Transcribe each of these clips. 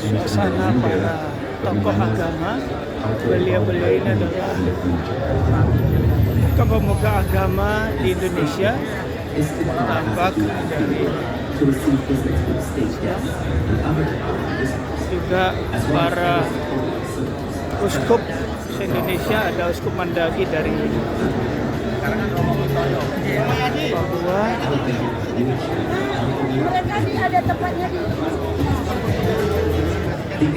suasana para tokoh agama. Beliau-beliau ini adalah pemuka agama di Indonesia, tampak dari juga para uskup se-Indonesia. Ada uskup Mandagi dari Papua. Ada tempatnya di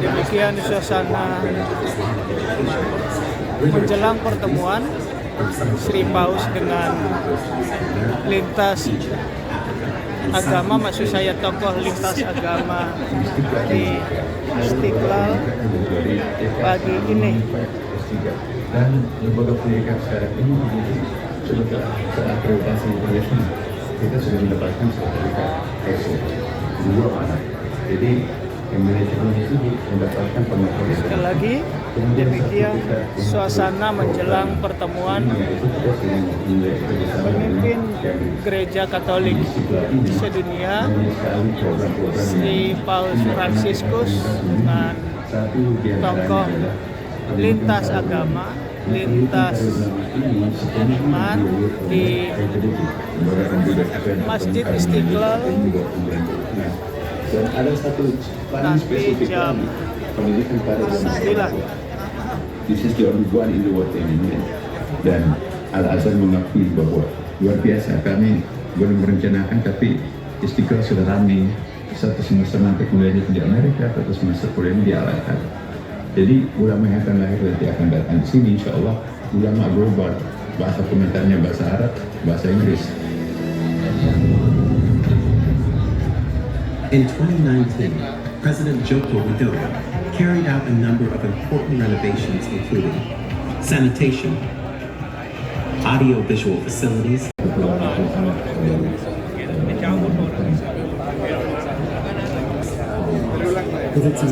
demikian suasana menjelang pertemuan Sri Paus dengan lintas agama, maksud saya tokoh lintas agama di Istiqlal pagi ini. Dan lembaga pendidikan sekarang ini sudah terakreditasi internasional. Kita sudah mendapatkan sertifikat ISO 2 mana. Jadi manajemen itu mendapatkan pengakuan. Sekali lagi, demikian suasana menjelang pertemuan pemimpin Gereja Katolik sedunia Sri Paus Fransiskus dengan tokoh lintas agama, lintas iman di Masjid Istiqlal nanti jam 9. This is the only one in the world in India. Dan Al-Azhar mengakui bahwa luar biasa, kami belum merencanakan tapi Istiqlal sudah ramai. Satu semester nanti kuliahnya di Amerika, satu semester kuliahnya di Al-Azhar. Jadi ulama yang akan lahir nanti akan datang di sini, insya Allah ulama global. Bahasa komentarnya bahasa Arab, bahasa Inggris. In 2019, President Joko Widodo carried out a number of important renovations, including sanitation, audio-visual facilities,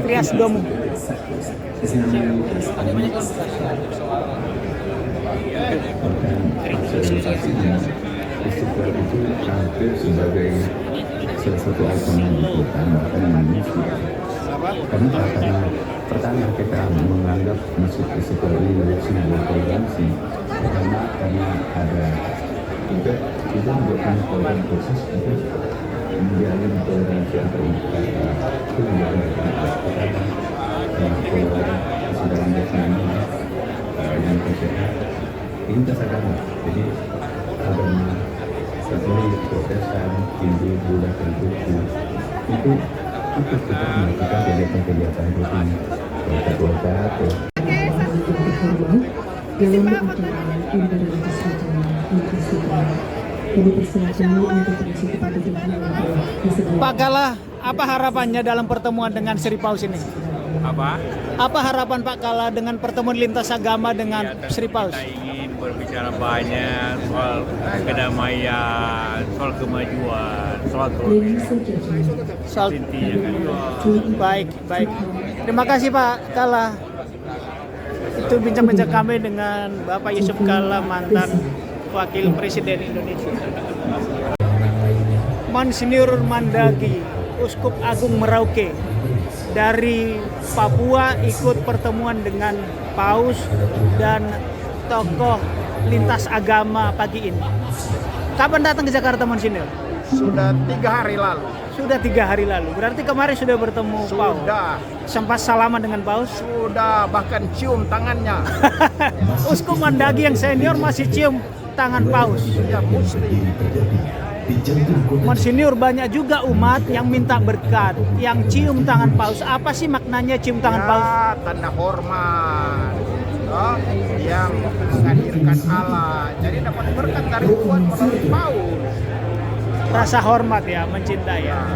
Trias Domu. Istiqlal itu hampir sebagai salah satu ikon yang diutamakan di Indonesia. Karena pertama kita menganggap Masjid Istiqlal ini menjadi sebuah toleransi, karena ada juga kita membuatkan program khusus untuk menjalin toleransi antar umat itu menjadi pertama sedang bersama dengan kesehatan lintas agama. Jadi agama Katolik, Protestan, Hindu, Buddha, dan Buddha itu ikut kita melakukan kegiatan-kegiatan rutin keluarga atau dalam acara Indra Raja jadi persilakan untuk berisi kepada Pak Kala, apa harapannya dalam pertemuan dengan Sri Paus ini? Apa harapan Pak Kala dengan pertemuan lintas agama dengan Sri Paus? Kita ingin berbicara banyak soal kedamaian, soal kemajuan, soal Soal intinya kan. baik. Terima kasih Pak Kala. Itu bincang-bincang kami dengan Bapak Yusuf Kala, mantan Wakil Presiden Indonesia. Monsinyur Mandagi, Uskup Agung Merauke dari Papua ikut pertemuan dengan Paus dan tokoh lintas agama pagi ini. Kapan datang ke Jakarta, Monsinyur? Sudah 3 hari lalu. Sudah 3 hari lalu. Berarti kemarin sudah bertemu Paus. Sudah. Sempat salaman dengan Paus? Sudah, bahkan cium tangannya. Uskup Mandagi yang senior masih cium tangan Paus. Ya mesti. Monsinyur, banyak juga umat yang minta berkat, yang cium tangan Paus. Apa sih maknanya cium tangan Paus? Ya, tanda hormat. Yang menghadirkan Allah. Jadi dapat berkat dari Tuhan melalui Paus. Rasa hormat ya, mencintai ya.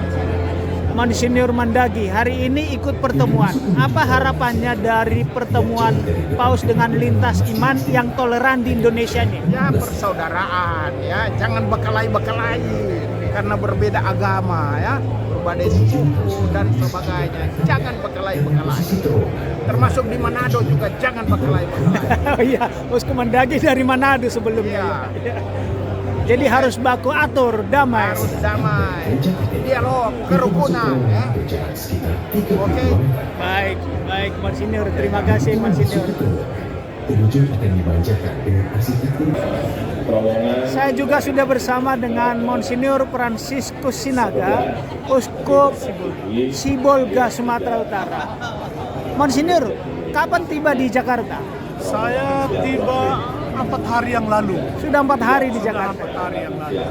Monsinyur Mandagi hari ini ikut pertemuan. Apa harapannya dari pertemuan Paus dengan lintas iman yang toleran di Indonesia ini? Ya persaudaraan ya, jangan bekalai-bekalai karena berbeda agama ya, berbeda suku dan sebagainya. Jangan bekalai-bekalai. Termasuk di Manado juga jangan bekalai-bekalai. Oh iya, Uskup Mandagi dari Manado sebelumnya. Iya. Jadi harus baku atur, damai. Harus damai, dialog, kerukunan. Ya. Oke. Baik, baik Monsinyur. Terima kasih Monsinyur. Saya juga sudah bersama dengan Monsinyur Franciscus Sinaga, Uskup Sibolga, Sumatera Utara. Monsinyur, kapan tiba di Jakarta? Saya tiba 4 hari yang lalu. Sudah 4 hari di Jakarta. 4 hari yang lalu.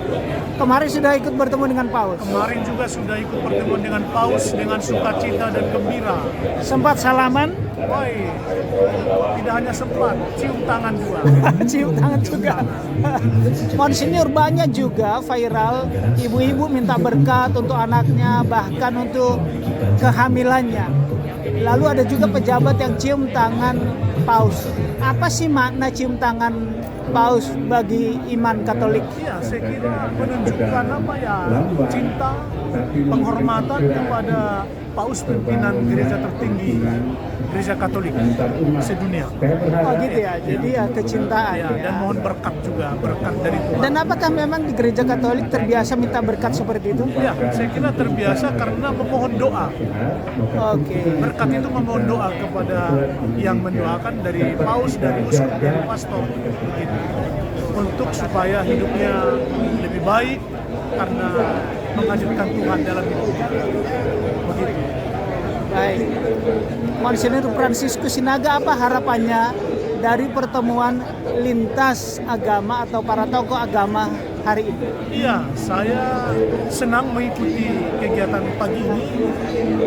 Kemarin sudah ikut bertemu dengan Paus. Kemarin juga sudah ikut pertemuan dengan Paus dengan sukacita dan gembira. Sempat salaman, Woi, tidak hanya sempat, cium tangan juga. cium tangan juga. Monsinyur, banyak juga viral ibu-ibu minta berkat untuk anaknya, bahkan untuk kehamilannya. Lalu ada juga pejabat yang cium tangan Paus. Apa sih makna cium tangan Paus bagi iman Katolik? Iya, saya kira menunjukkan apa ya, cinta, penghormatan kepada Paus pimpinan gereja tertinggi gereja Katolik sedunia. Oh gitu ya, jadi ya kecintaan. Ya, Ya. dan mohon berkat juga, berkat dari Tuhan. Dan apakah memang di gereja Katolik terbiasa minta berkat seperti itu? Ya, saya kira terbiasa karena memohon doa. Oke. Berkat itu memohon doa kepada yang mendoakan dari paus, dari uskup, dari pastor, gitu. Untuk supaya hidupnya lebih baik karena menghadirkan Tuhan dalam hidupnya. Begitu. Baik. Monsinyur Franciscus Sinaga, apa harapannya dari pertemuan lintas agama atau para tokoh agama hari ini? Iya, saya senang mengikuti kegiatan pagi ini,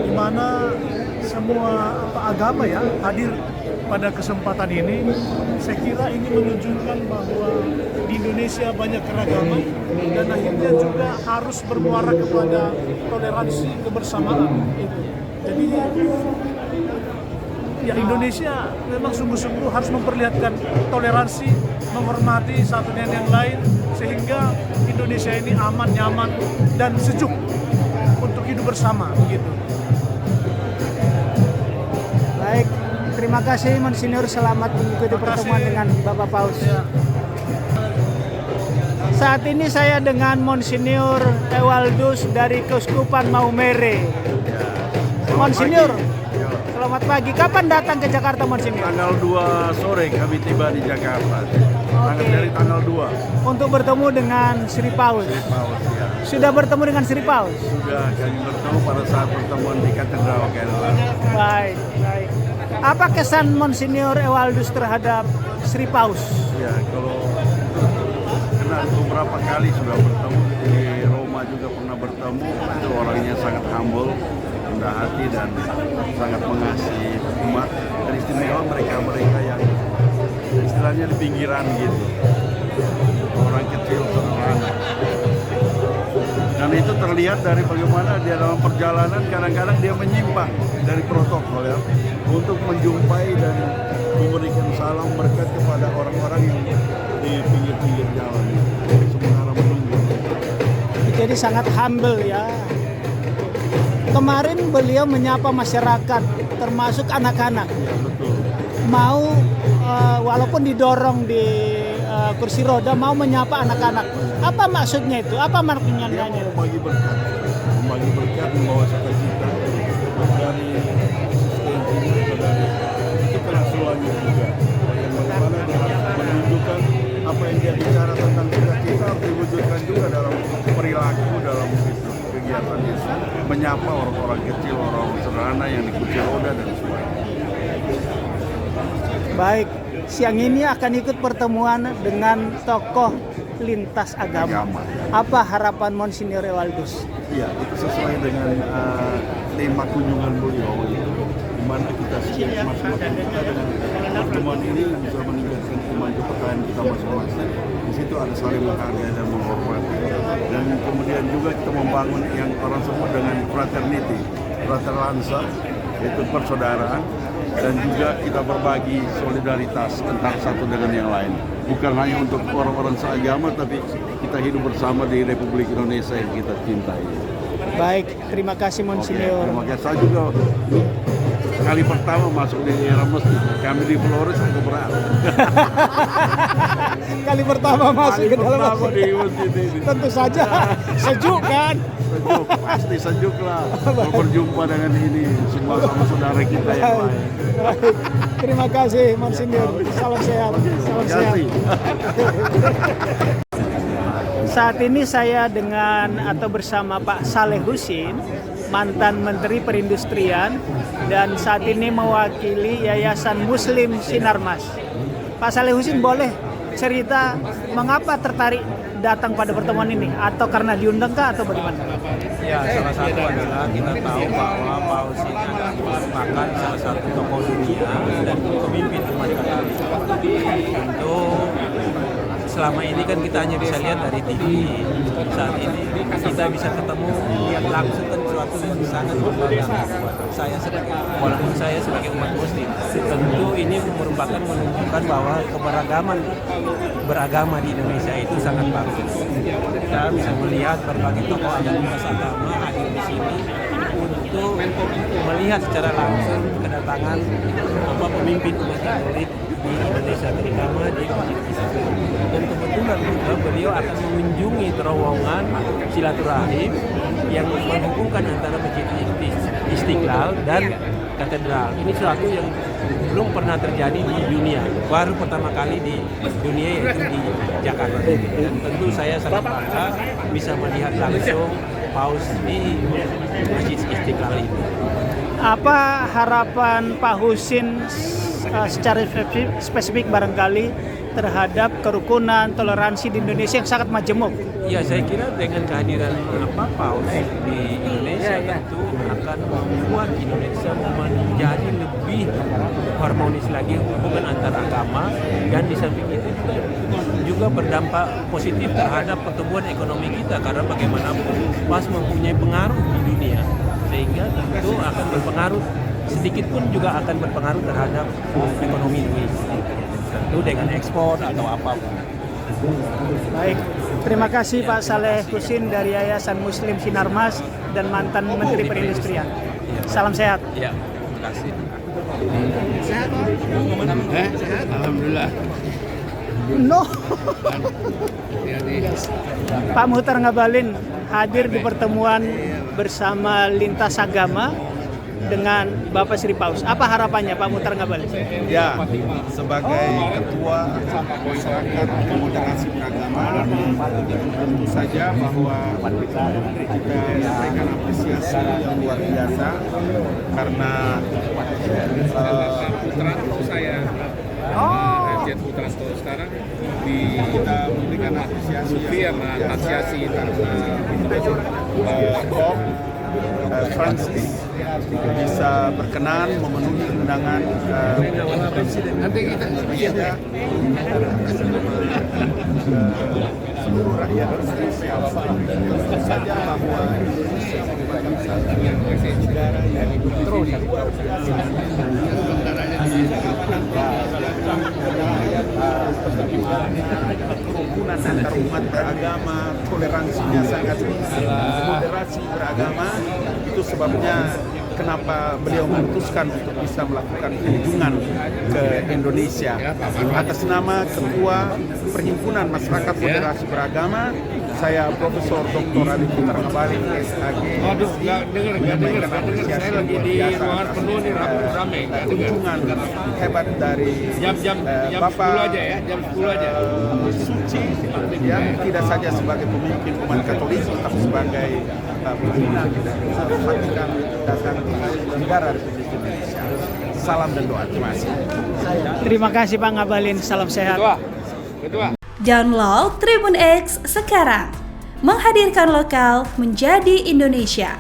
di mana semua agama ya hadir pada kesempatan ini. Saya kira ini menunjukkan bahwa di Indonesia banyak keragaman dan akhirnya juga harus bermuara kepada toleransi kebersamaan. Jadi ya Indonesia memang sungguh-sungguh harus memperlihatkan toleransi, menghormati satu dengan yang lain sehingga Indonesia ini aman, nyaman dan sejuk untuk hidup bersama gitu. Baik, terima kasih Monsinyur, selamat mengikuti pertemuan dengan Bapak Paus. Ya. Saat ini saya dengan Monsinyur Ewaldus dari Keuskupan Maumere. Monsinyur, selamat pagi. Kapan datang ke Jakarta, Monsinyur? Tanggal 2 sore kami tiba di Jakarta. Dari tanggal 2. Untuk bertemu dengan Sri Paus. Paus, ya. Sudah bertemu dengan Sri Paus? Sudah kami bertemu pada saat pertemuan di Katedral Kerala. Baik, baik. Apa kesan Monsinyur Ewaldus terhadap Sri Paus? Ya, kalau kenal beberapa kali sudah bertemu di Roma juga pernah bertemu. Itu orangnya sangat humble, rendah hati dan sangat mengasihi umat. Dan istimewa mereka yang istilahnya di pinggiran gitu, orang kecil sederhana. Dan itu terlihat dari bagaimana dia dalam perjalanan kadang-kadang dia menyimpang dari protokol ya, untuk menjumpai dan memberikan salam berkat kepada orang-orang yang di pinggir-pinggir jalan sementara menunggu. Jadi sangat humble ya. Kemarin beliau menyapa masyarakat, termasuk anak-anak. Ya, betul. Mau walaupun didorong di kursi roda, mau menyapa anak-anak. Apa maksudnya itu? Apa maknanya? Dia mau membagi berkat, membawa sukacita dari eksistensinya dari itu kerasulannya juga. Yang bagaimana dia harus menunjukkan apa yang dia bicara tentang sukacita harus diwujudkan juga dalam perilaku, dalam kegiatan itu, menyapa orang-orang kecil, orang sederhana yang di kursi roda dan sebagainya. Baik, siang ini akan ikut pertemuan dengan tokoh lintas agama. Apa harapan Monsinyur Ewaldus? Ya, itu sesuai dengan tema kunjungan beliau itu, di mana kita masing-masing kita dengan pertemuan ini bisa meningkatkan iman kepercayaan kita masing-masing. Di situ ada saling menghargai dan menghormati. Dan kemudian juga kita membangun yang orang sebut dengan fraternity, fraterlanza, yaitu persaudaraan. Dan juga kita berbagi solidaritas antara satu dengan yang lain. Bukan hanya untuk orang-orang seagama, tapi kita hidup bersama di Republik Indonesia yang kita cintai. Baik, terima kasih Monsinyur. Terima kasih. Saya juga kali pertama masuk di era masjid. Kami di Flores agak berat. Kali pertama masuk Kali ke dalam pertama masjid. di masjid ini. Tentu saja sejuk kan. Sejuk, pasti sejuk lah. Kalau berjumpa dengan ini semua sama saudara kita yang lain. Baik. Terima kasih Monsindir. Salam sehat. Salam sehat. Saat ini saya dengan atau bersama Pak Saleh Husin, mantan Menteri Perindustrian, dan saat ini mewakili Yayasan Muslim Sinarmas. Pak Saleh Husin, boleh cerita mengapa tertarik datang pada pertemuan ini, atau karena diundang kah atau bagaimana? Ya, salah satu adalah kita tahu bahwa Pak Husin adalah merupakan salah satu tokoh dunia dan pemimpin umat Katolik. Tentu selama ini kan kita hanya bisa lihat dari TV. Saat ini kita bisa ketemu, lihat langsung kan sesuatu yang sangat berbangga. Walaupun saya sebagai umat Muslim, tentu ini merupakan menunjukkan bahwa keberagaman beragama di Indonesia itu sangat bagus. Kita bisa melihat berbagai tokoh agama hadir di sini untuk melihat secara langsung kedatangan pemimpin umat Katolik di Indonesia, terutama di Masjid Istiqlal. Dan kebetulan juga beliau akan mengunjungi terowongan silaturahim yang menghubungkan antara Masjid Istiqlal dan katedral. Ini sesuatu yang belum pernah terjadi di dunia, baru pertama kali di dunia, yaitu di Jakarta. Dan tentu saya sangat bangga bisa melihat langsung paus di Masjid Istiqlal ini. Apa harapan Pak Husin secara spesifik barangkali terhadap kerukunan, toleransi di Indonesia yang sangat majemuk? Ya, saya kira dengan kehadiran paus di Indonesia tentu akan membuat Indonesia menjadi lebih harmonis lagi hubungan antar agama, dan di samping itu juga berdampak positif terhadap pertumbuhan ekonomi kita, karena bagaimanapun PAS mempunyai pengaruh di dunia, sehingga tentu akan berpengaruh, sedikit pun juga akan berpengaruh terhadap ekonomi Indonesia, tentu dengan ekspor atau apapun. Baik, terima kasih Pak Saleh Husin dari Yayasan Muslim Sinarmas dan mantan Menteri Perindustrian. Salam sehat. Ya, terima kasih. Sehat? Alhamdulillah. No. Pak Muhtar Ngabalin hadir di pertemuan bersama lintas agama dengan Bapak Sri Paus. Apa harapannya Pak Muhtar Ngabalin? Ya, sebagai ketua masyarakat moderasi beragama, tentu saja bahwa kita menyampaikan apresiasi yang luar biasa karena Jet Putra sekarang kita memberikan apresiasi karena Bob Francis bisa berkenan memenuhi undangan Presiden. Nanti kita seluruh rakyat Indonesia tentu saja bahwa Indonesia merupakan satu negara yang terus kerukunan antar umat beragama, toleransinya sangat tinggi, moderasi beragama. Itu sebabnya kenapa beliau memutuskan untuk bisa melakukan kunjungan ke Indonesia atas nama Ketua Perhimpunan Masyarakat Moderasi Beragama, saya Profesor Dr. Ali Putra Ngabalin SAG. Waduh, nggak dengar. Saya lagi di luar penuh nih, ramai. Kunjungan hebat dari Jam Bapak 10 aja ya, jam 10 aja. Suci, ya, tidak saja sebagai pemimpin umat Katolik, tapi sebagai pimpinan Vatikan datang ke negara Republik Indonesia. Salam dan doa. Terima kasih. Terima kasih Pak Ngabalin. Salam sehat. Ketua. Download Tribun X sekarang. Menghadirkan lokal menjadi Indonesia.